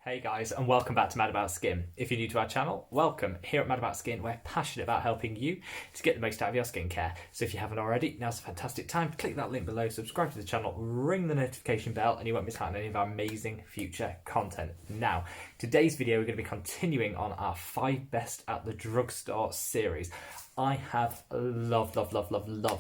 Hey guys, and welcome back to Mad About Skin. If you're new to our channel, welcome. Here at Mad About Skin, we're passionate about helping you to get the most out of your skincare. So if you haven't already, now's a fantastic time to click that link below, subscribe to the channel, ring the notification bell, and you won't miss out on any of our amazing future content. Now, today's video, we're going to be continuing on our 5 best at the drugstore series. I have loved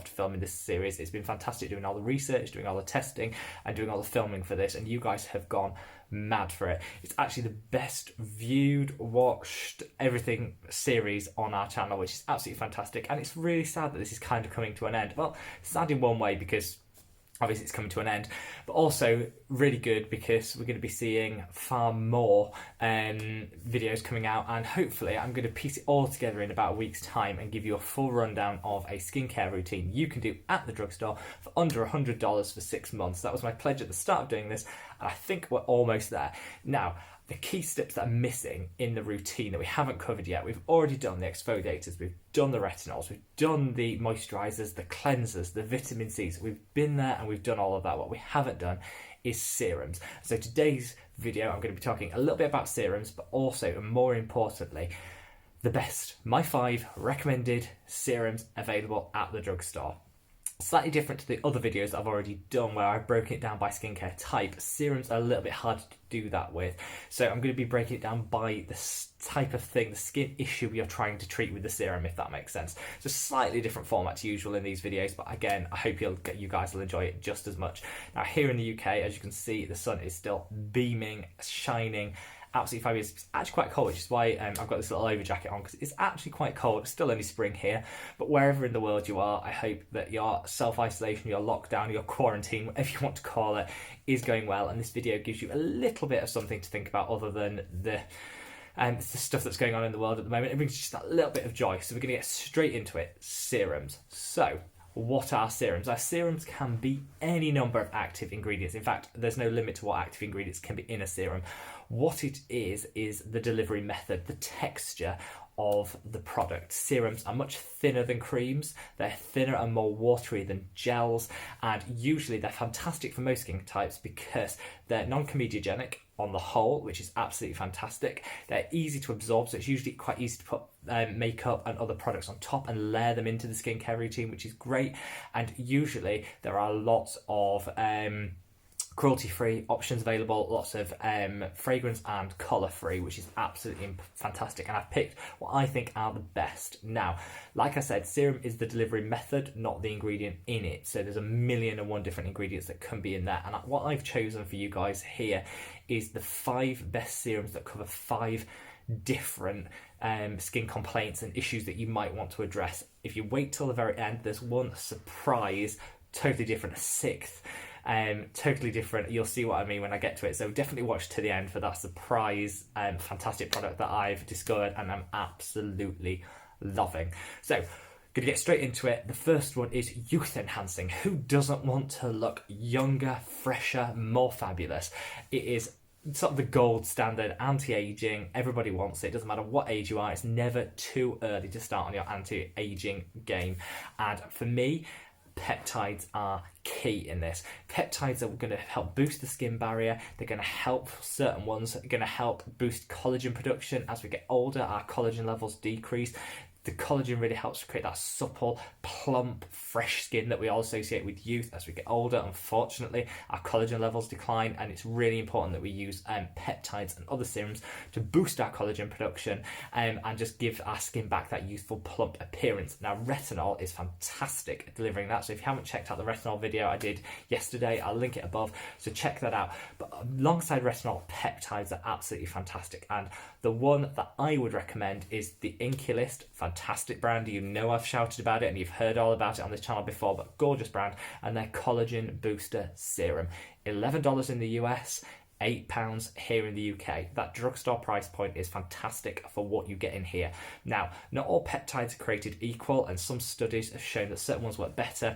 filming this series. It's been fantastic doing all the research, doing all the testing, and doing all the filming for this, and you guys have gone mad for it. It's actually the best viewed, watched, everything series on our channel, which is absolutely fantastic, and it's really sad that this is kind of coming to an end. Well, sad in one way because obviously it's coming to an end, but also really good because we're going to be seeing far more videos coming out, and hopefully I'm going to piece it all together in about a week's time and give you a full rundown of a skincare routine you can do at the drugstore for under $100 for 6 months. That was my pledge at the start of doing this, and I think we're almost there. Now, the key steps that are missing in the routine that we haven't covered yet: we've already done the exfoliators, we've done the retinols, we've done the moisturizers, the cleansers, the vitamin C's. We've been there and we've done all of that. What we haven't done is serums. So today's video, I'm going to be talking a little bit about serums, but also, and more importantly, my 5 recommended serums available at the drugstore. Slightly different to the other videos that I've already done where I've broken it down by skincare type. Serums are a little bit harder to do that with. So I'm going to be breaking it down by the type of thing, the skin issue you're trying to treat with the serum, if that makes sense. So slightly different format to usual in these videos, but again, I hope you guys will enjoy it just as much. Now, here in the UK, as you can see, the sun is still beaming, shining, absolutely fabulous. It's actually quite cold, which is why I've got this little over jacket on, because it's actually quite cold. It's still only spring here, but wherever in the world you are, I hope that your self-isolation, your lockdown, your quarantine, whatever you want to call it, is going well, and this video gives you a little bit of something to think about other than the stuff that's going on in the world at the moment. It brings just that little bit of joy. So we're going to get straight into it. Serums. So what are serums? Our serums can be any number of active ingredients. In fact, there's no limit to what active ingredients can be in a serum. What it is the delivery method, the texture of the product. Serums are much thinner than creams. They're thinner and more watery than gels, and usually they're fantastic for most skin types because they're non-comedogenic on the whole, which is absolutely fantastic. They're easy to absorb, so it's usually quite easy to put makeup and other products on top and layer them into the skincare routine, which is great. And usually there are lots of cruelty-free options available, lots of fragrance and colour-free, which is absolutely fantastic, and I've picked what I think are the best. Now, like I said, serum is the delivery method, not the ingredient in it, so there's 1,000,001 different ingredients that can be in there, and what I've chosen for you guys here is the 5 best serums that cover 5 different skin complaints and issues that you might want to address. If you wait till the very end, there's one surprise, totally different, a 6th, totally different. You'll see what I mean when I get to it, so definitely watch to the end for that surprise fantastic product that I've discovered and I'm absolutely loving. So going to get straight into it. The first one is youth enhancing. Who doesn't want to look younger, fresher, more fabulous? It is sort of the gold standard anti-aging. Everybody wants it. Doesn't matter what age you are. It's never too early to start on your anti-aging game. And for me, peptides are key in this. Peptides are going to help boost the skin barrier. They're going to help, certain ones are going to help boost collagen production. As we get older, our collagen levels decrease. The collagen really helps to create that supple, plump, fresh skin that we all associate with youth. As we get older, unfortunately, our collagen levels decline, and it's really important that we use peptides and other serums to boost our collagen production and just give our skin back that youthful, plump appearance. Now, retinol is fantastic at delivering that, so if you haven't checked out the retinol video I did yesterday, I'll link it above, so check that out. But alongside retinol, peptides are absolutely fantastic, and the one that I would recommend is the Inkey List. Fantastic brand. You know I've shouted about it and you've heard all about it on this channel before, but gorgeous brand. And their collagen booster serum, $11 in the US, £8 here in the UK. That drugstore price point is fantastic for what you get in here. Now, not all peptides are created equal, and some studies have shown that certain ones work better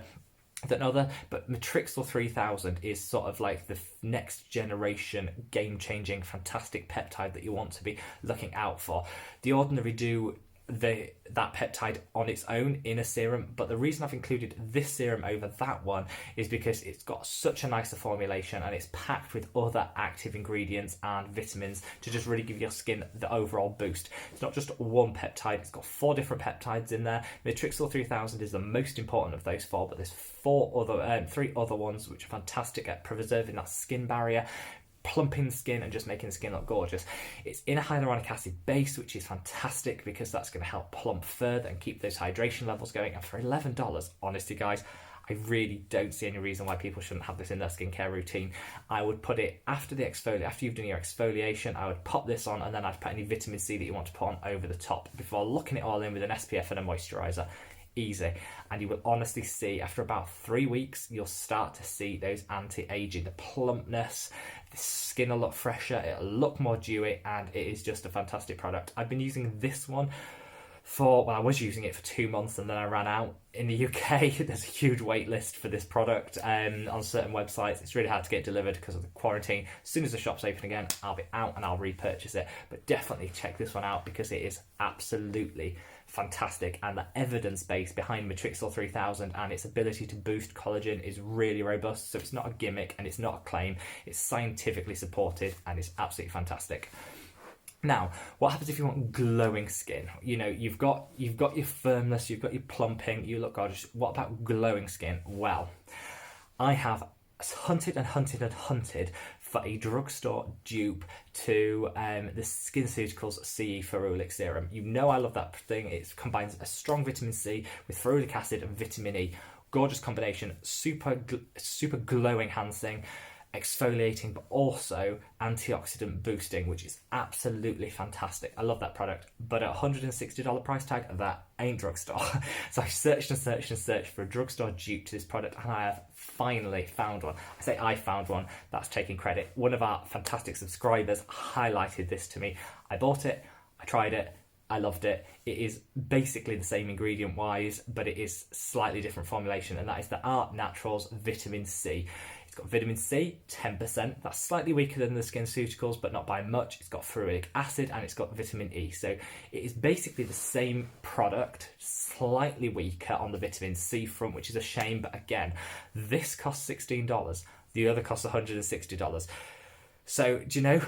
than other, but Matrixyl 3000 is sort of like the next generation game-changing fantastic peptide that you want to be looking out for. The Ordinary do that peptide on its own in a serum, but the reason I've included this serum over that one is because it's got such a nicer formulation and it's packed with other active ingredients and vitamins to just really give your skin the overall boost. It's not just one peptide, it's got 4 different peptides in there. Matrixyl 3000 is the most important of those 4, but there's 3 other ones which are fantastic at preserving that skin barrier, plumping the skin and just making the skin look gorgeous. It's in a hyaluronic acid base, which is fantastic because that's going to help plump further and keep those hydration levels going. And for $11, honestly guys, I really don't see any reason why people shouldn't have this in their skincare routine. I would put it after the after you've done your exfoliation, I would pop this on, and then I'd put any vitamin C that you want to put on over the top before locking it all in with an SPF and a moisturiser. Easy. And you will honestly see after about 3 weeks you'll start to see those anti-aging, the plumpness, the skin will look fresher, it'll look more dewy, and it is just a fantastic product. I've been using this one I was using it for 2 months and then I ran out. In the UK there's a huge wait list for this product on certain websites. It's really hard to get delivered because of the quarantine. As soon as the shop's open again, I'll be out and I'll repurchase it. But definitely check this one out because it is absolutely fantastic, and the evidence base behind Matrixyl 3000 and its ability to boost collagen is really robust. So it's not a gimmick and it's not a claim, it's scientifically supported and it's absolutely fantastic. Now, what happens if you want glowing skin? You know, you've got your firmness, you've got your plumping, you look gorgeous. What about glowing skin? Well, I have hunted and hunted and hunted for a drugstore dupe to the SkinCeuticals CE Ferulic Serum. You know I love that thing. It combines a strong vitamin C with ferulic acid and vitamin E. Gorgeous combination, super glow enhancing, exfoliating, but also antioxidant boosting, which is absolutely fantastic. I love that product, but at $160 price tag, that ain't drugstore. So I searched and searched and searched for a drugstore dupe to this product, and I have finally found one. I say I found one, that's taking credit. One of our fantastic subscribers highlighted this to me. I bought it, I tried it, I loved it. It is basically the same ingredient wise, but it is slightly different formulation, and that is the Art Naturals Vitamin C. It's got vitamin C, 10%. That's slightly weaker than the SkinCeuticals, but not by much. It's got ferulic acid and it's got vitamin E. So it is basically the same product, slightly weaker on the vitamin C front, which is a shame. But again, this costs $16. The other costs $160. So do you know,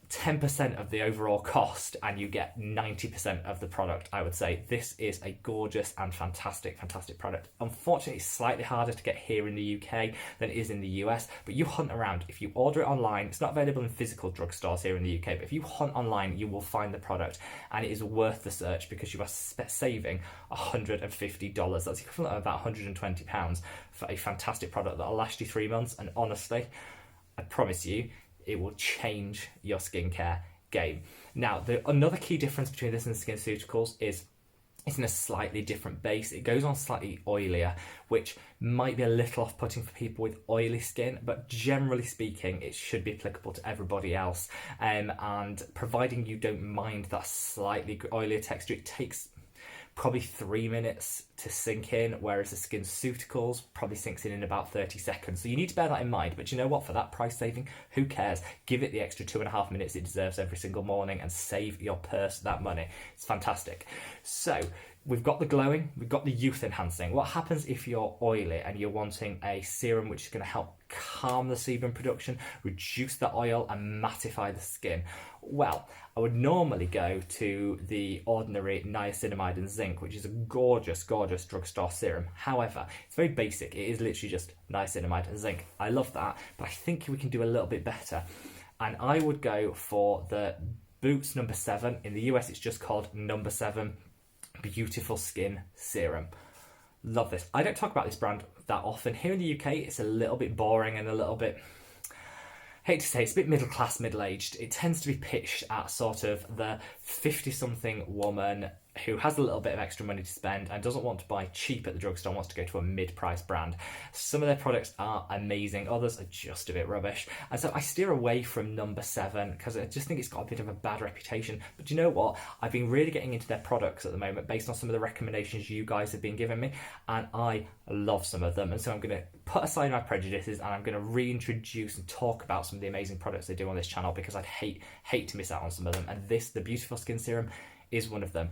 10% of the overall cost and you get 90% of the product. I would say this is a gorgeous and fantastic product. Unfortunately, it's slightly harder to get here in the UK than it is in the US, but you hunt around. If you order it online, it's not available in physical drugstores here in the UK, but if you hunt online, you will find the product, and it is worth the search because you are saving $150. That's equivalent of about £120 for a fantastic product that will last you 3 months. And honestly, I promise you, it will change your skincare game. Now, another key difference between this and the SkinCeuticals is it's in a slightly different base. It goes on slightly oilier, which might be a little off-putting for people with oily skin, but generally speaking, it should be applicable to everybody else. And providing you don't mind that slightly oilier texture, it takes probably 3 minutes to sink in, whereas the SkinCeuticals probably sinks in about 30 seconds. So you need to bear that in mind. But you know what? For that price saving, who cares? Give it the extra 2.5 minutes it deserves every single morning and save your purse that money. It's fantastic. So we've got the glowing, we've got the youth enhancing. What happens if you're oily and you're wanting a serum which is going to help calm the sebum production, reduce the oil and mattify the skin? Well, I would normally go to the ordinary niacinamide and zinc, which is a gorgeous drugstore serum. However, it's very basic. It is literally just niacinamide and zinc. I love that, but I think we can do a little bit better. And I would go for the Boots number 7. In the US, it's just called number 7 Beautiful Skin Serum. Love this. I don't talk about this brand that often. Here in the UK, it's a little bit boring and a little bit, hate to say, it's a bit middle class, middle aged. It tends to be pitched at sort of the 50-something woman who has a little bit of extra money to spend and doesn't want to buy cheap at the drugstore, wants to go to a mid-price brand. Some of their products are amazing, others are just a bit rubbish. And so I steer away from number 7 because I just think it's got a bit of a bad reputation. But you know what? I've been really getting into their products at the moment based on some of the recommendations you guys have been giving me, and I love some of them. And so I'm going to put aside my prejudices and I'm going to reintroduce and talk about some of the amazing products they do on this channel because I'd hate to miss out on some of them. And this, the Beautiful Skin Serum, is one of them.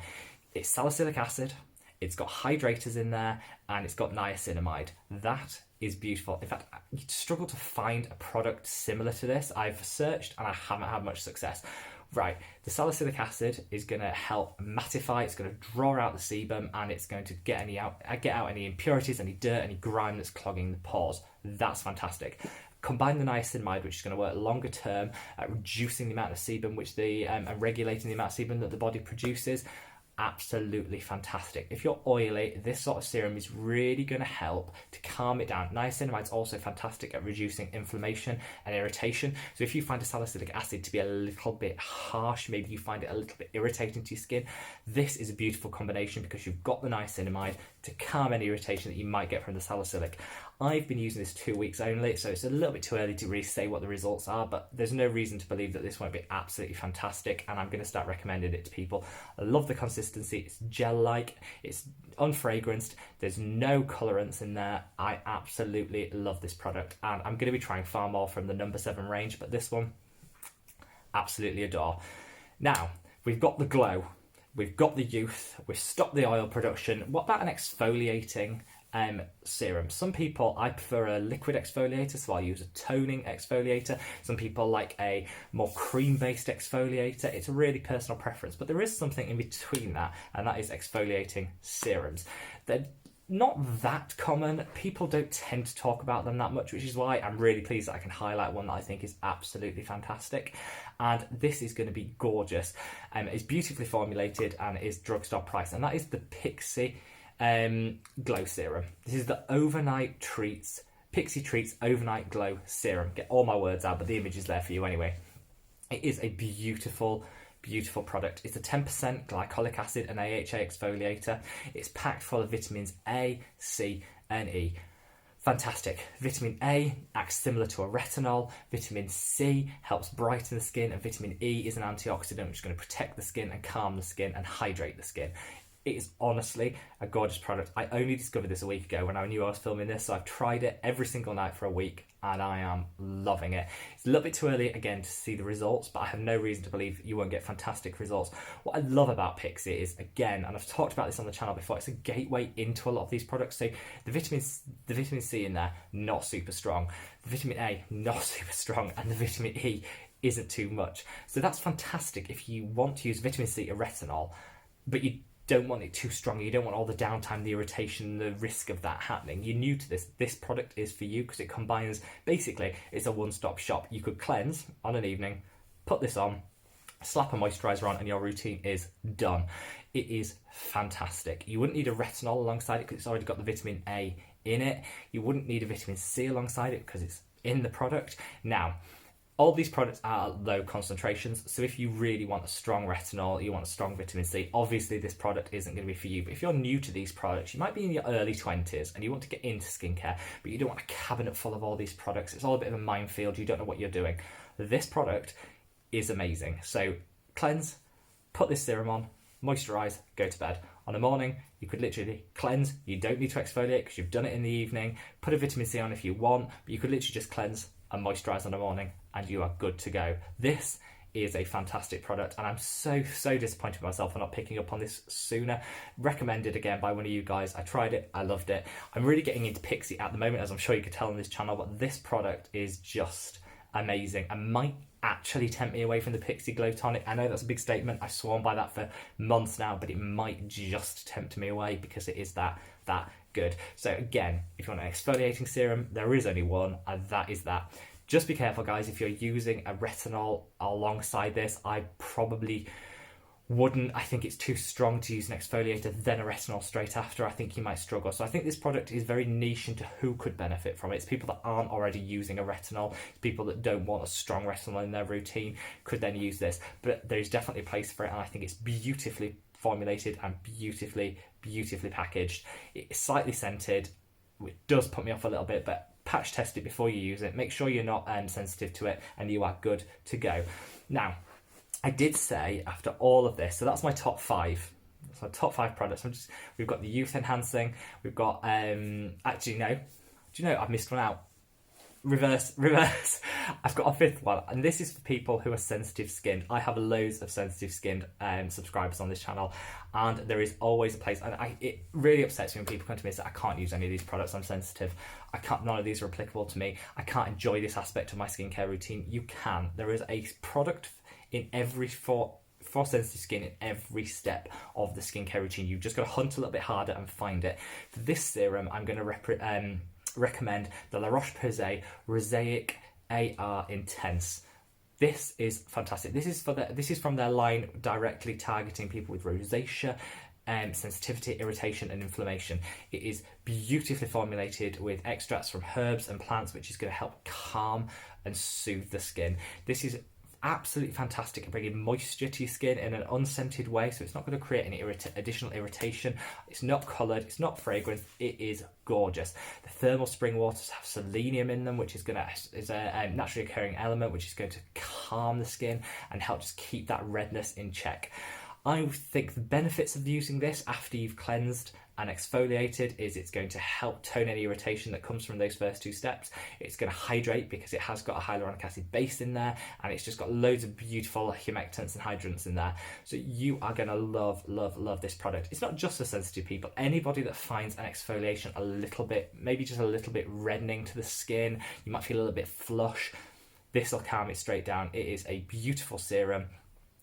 It's salicylic acid, it's got hydrators in there, and it's got niacinamide. That is beautiful. In fact, you'd struggle to find a product similar to this. I've searched and I haven't had much success. Right, the salicylic acid is going to help mattify, it's going to draw out the sebum, and it's going to get out any impurities, any dirt, any grime that's clogging the pores. That's fantastic. Combine the niacinamide, which is going to work longer term at reducing the amount of sebum and regulating the amount of sebum that the body produces. Absolutely fantastic. If you're oily, this sort of serum is really going to help to calm it down. Niacinamide is also fantastic at reducing inflammation and irritation. So if you find a salicylic acid to be a little bit harsh, maybe you find it a little bit irritating to your skin, this is a beautiful combination because you've got the niacinamide to calm any irritation that you might get from the salicylic. I've been using this 2 weeks only, so it's a little bit too early to really say what the results are, but there's no reason to believe that this won't be absolutely fantastic, and I'm going to start recommending it to people. I love the consistency. It's gel-like, it's unfragranced, there's no colorants in there. I absolutely love this product, and I'm going to be trying far more from the number 7 range, but this one, absolutely adore. Now, we've got the glow, we've got the youth, we've stopped the oil production. What about an exfoliating serum? Some people, I prefer a liquid exfoliator, so I'll use a toning exfoliator. Some people like a more cream-based exfoliator. It's a really personal preference, but there is something in between that, and that is exfoliating serums. They're not that common. People don't tend to talk about them that much, which is why I'm really pleased that I can highlight one that I think is absolutely fantastic. And this is going to be gorgeous. It's beautifully formulated and is drugstore price, and that is the Pixi Glow Serum. This is the Pixi Treats Overnight Glow Serum. Get all my words out, but the image is there for you anyway. It is a beautiful, beautiful product. It's a 10% glycolic acid and AHA exfoliator. It's packed full of vitamins A, C, and E. Fantastic. Vitamin A acts similar to a retinol. Vitamin C helps brighten the skin, and vitamin E is an antioxidant which is going to protect the skin and calm the skin and hydrate the skin. It is honestly a gorgeous product. I only discovered this a week ago when I knew I was filming this, so I've tried it every single night for a week and I am loving it. It's a little bit too early again to see the results, but I have no reason to believe you won't get fantastic results. What I love about Pixi is, again, and I've talked about this on the channel before, it's a gateway into a lot of these products. So the vitamin C in there, not super strong. The vitamin A, not super strong, and the vitamin E isn't too much. So that's fantastic if you want to use vitamin C or retinol, but you don't want it too strong. You don't want all the downtime, the irritation, the risk of that happening. You're new to this product is for you because it combines, basically, it's a one-stop shop. You could cleanse on an evening, put this on, slap a moisturiser on, and your routine is done. It is fantastic. You wouldn't need a retinol alongside it because it's already got the vitamin A in it. You wouldn't need a vitamin C alongside it because it's in the product. Now, all these products are at low concentrations, so if you really want a strong retinol, you want a strong vitamin C, obviously this product isn't going to be for you. But if you're new to these products, you might be in your early 20s and you want to get into skincare, but you don't want a cabinet full of all these products. It's all a bit of a minefield. You don't know what you're doing. This product is amazing. So cleanse, put this serum on, moisturise, go to bed. On the morning, you could literally cleanse. You don't need to exfoliate because you've done it in the evening. Put a vitamin C on if you want, but you could literally just cleanse and moisturise on the morning and you are good to go. This is a fantastic product and I'm so disappointed with myself for not picking up on this sooner. Recommended again by one of you guys. I tried it, I loved it. I'm really getting into Pixi at the moment, as I'm sure you could tell on this channel, but this product is just amazing and might actually tempt me away from the Pixi Glow Tonic. I know that's a big statement, I've sworn by that for months now, but it might just tempt me away because it is that good. So again, if you want an exfoliating serum, there is only one, and that is that. Just be careful, guys, if you're using a retinol alongside this. I probably wouldn't. I think it's too strong to use an exfoliator, then a retinol straight after. I think you might struggle. So I think this product is very niche into who could benefit from it. It's people that aren't already using a retinol. It's people that don't want a strong retinol in their routine could then use this. But there's definitely a place for it, and I think it's beautifully formulated and beautifully packaged. It's slightly scented, which does put me off a little bit, but patch test it before you use it. Make sure you're not sensitive to it and you are good to go. Now, I did say after all of this, so that's my top 5. That's my top 5 products. We've got the youth enhancing. We've got actually no. Do you know I've missed one out? reverse. I've got a fifth one, and this is for people who are sensitive skinned. I have loads of sensitive skinned subscribers on this channel, and there is always a place, and it really upsets me when people come to me and say, I can't use any of these products, I'm sensitive, none of these are applicable to me, I can't enjoy this aspect of my skincare routine. You can. There is a product in every for sensitive skin in every step of the skincare routine. You've just got to hunt a little bit harder and find it. For this serum, I'm going to recommend the La Roche-Posay Rosaliac AR Intense. This is fantastic. This is from their line directly targeting people with rosacea, sensitivity, irritation and inflammation. It is beautifully formulated with extracts from herbs and plants, which is going to help calm and soothe the skin. This is absolutely fantastic at bringing moisture to your skin in an unscented way, so it's not going to create any additional irritation. It's not coloured, it's not fragrant, it is gorgeous. The thermal spring waters have selenium in them, which is a naturally occurring element which is going to calm the skin and help just keep that redness in check. I think the benefits of using this after you've cleansed and exfoliated is it's going to help tone any irritation that comes from those first two steps. It's going to hydrate because it has got a hyaluronic acid base in there, and it's just got loads of beautiful humectants and hydrants in there. So you are going to love this product. It's not just for sensitive people. Anybody that finds an exfoliation a little bit, maybe just a little bit reddening to the skin, you might feel a little bit flush, this will calm it straight down. It is a beautiful serum.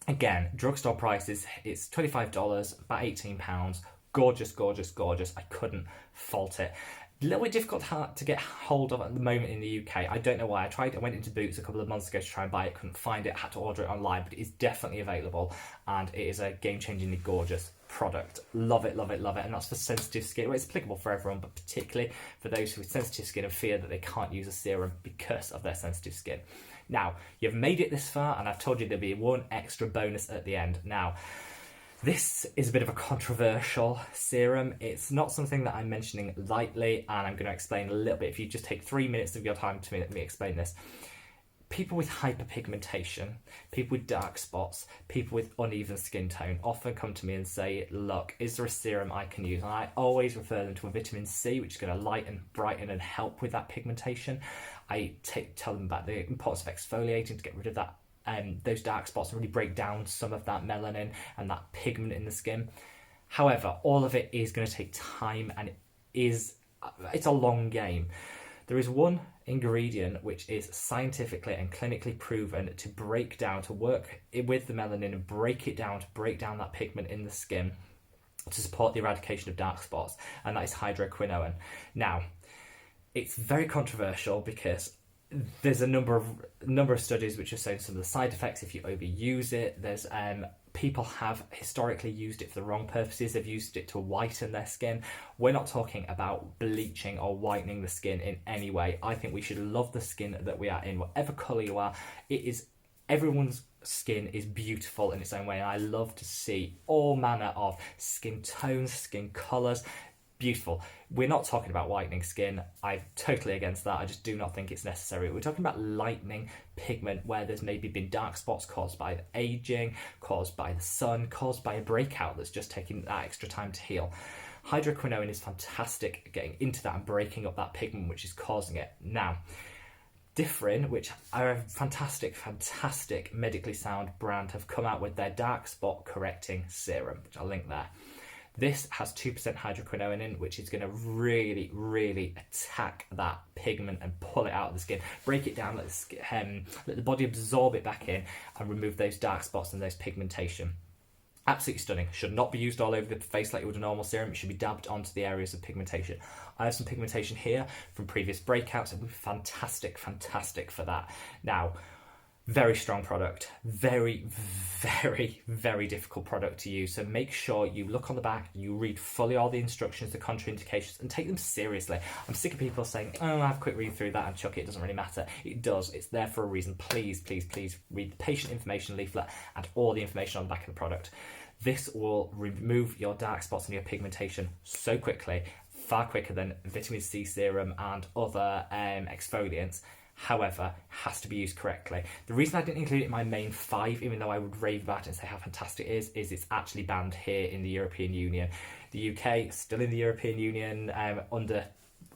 Again, drugstore prices, it's $25, about £18. Gorgeous, gorgeous, gorgeous. I couldn't fault it. A little bit difficult to get hold of at the moment in the UK. I don't know why. I went into Boots a couple of months ago to try and buy it, couldn't find it, had to order it online, but it is definitely available, and it is a game-changingly gorgeous product. Love it, love it, love it. And that's for sensitive skin. Well, it's applicable for everyone, but particularly for those with sensitive skin and fear that they can't use a serum because of their sensitive skin. Now, you've made it this far, and I've told you there'll be one extra bonus at the end. Now, this is a bit of a controversial serum. It's not something that I'm mentioning lightly, and I'm going to explain a little bit. If you just take 3 minutes of your time to let me explain this. People with hyperpigmentation, people with dark spots, people with uneven skin tone often come to me and say, look, is there a serum I can use? And I always refer them to a vitamin C, which is going to lighten, brighten and help with that pigmentation. I tell them about the importance of exfoliating to get rid of that those dark spots and really break down some of that melanin and that pigment in the skin. However, all of it is going to take time, and it's a long game. There is one ingredient which is scientifically and clinically proven to break down, to work with the melanin and break it down, to break down that pigment in the skin to support the eradication of dark spots, and that is hydroquinone. Now, it's very controversial because there's a number of studies which have shown some of the side effects if you overuse it. There's people have historically used it for the wrong purposes. They've used it to whiten their skin. We're not talking about bleaching or whitening the skin in any way. I think we should love the skin that we are in, whatever colour you are. Everyone's skin is beautiful in its own way, and I love to see all manner of skin tones, skin colours. Beautiful. We're not talking about whitening skin. I'm totally against that. I just do not think it's necessary. We're talking about lightening pigment where there's maybe been dark spots caused by aging, caused by the sun, caused by a breakout that's just taking that extra time to heal. Hydroquinone is fantastic at getting into that and breaking up that pigment which is causing it. Now, Differin, which are a fantastic medically sound brand, have come out with their dark spot correcting serum, which I'll link there. This has 2% hydroquinone in, which is going to really, really attack that pigment and pull it out of the skin, break it down, let the body absorb it back in and remove those dark spots and those pigmentation. Absolutely stunning. Should not be used all over the face like you would a normal serum. It should be dabbed onto the areas of pigmentation. I have some pigmentation here from previous breakouts, and we're fantastic for that. Now, very strong product, very, very, very difficult product to use. So make sure you look on the back, you read fully all the instructions, the contraindications, and take them seriously. I'm sick of people saying, oh, I'll have a quick read through that and chuck it, it doesn't really matter. It does, it's there for a reason. Please, please, please read the patient information leaflet and all the information on the back of the product. This will remove your dark spots and your pigmentation so quickly, far quicker than vitamin C serum and other exfoliants. However, has to be used correctly. The reason I didn't include it in my main 5, even though I would rave about it and say how fantastic it is it's actually banned here in the European Union. The UK, still in the European Union, under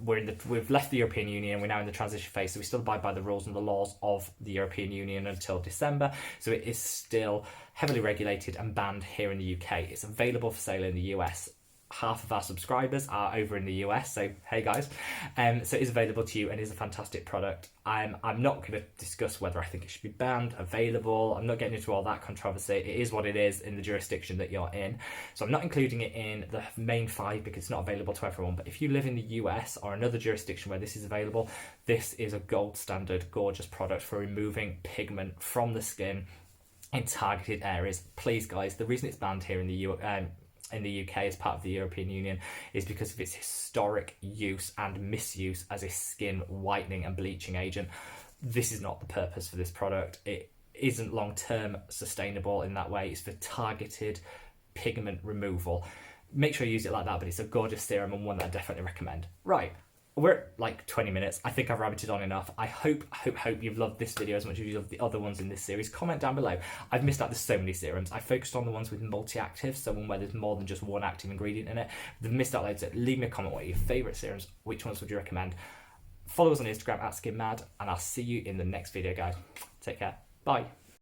we've left the European Union. We're now in the transition phase, so we still abide by the rules and the laws of the European Union until December. So it is still heavily regulated and banned here in the UK. It's available for sale in the US. Half of our subscribers are over in the US, so hey guys. So it is available to you and is a fantastic product. I'm not going to discuss whether I think it should be banned, available. I'm not getting into all that controversy. It is what it is in the jurisdiction that you're in. So I'm not including it in the main 5 because it's not available to everyone. But if you live in the US or another jurisdiction where this is available, this is a gold standard, gorgeous product for removing pigment from the skin in targeted areas. Please guys, the reason it's banned here in the UK as part of the European Union is because of its historic use and misuse as a skin whitening and bleaching agent. This is not the purpose for this product. It isn't long-term sustainable in that way. It's for targeted pigment removal. Make sure you use it like that, but it's a gorgeous serum and one that I definitely recommend. Right. We're at like 20 minutes. I think I've rabbited on enough. I hope you've loved this video as much as you loved the other ones in this series. Comment down below. I've missed out. There's so many serums. I focused on the ones with multi-active, so one where there's more than just one active ingredient in it. They've missed out loads. Leave me a comment. What are your favourite serums? Which ones would you recommend? Follow us on Instagram @SkinMad, and I'll see you in the next video, guys. Take care. Bye.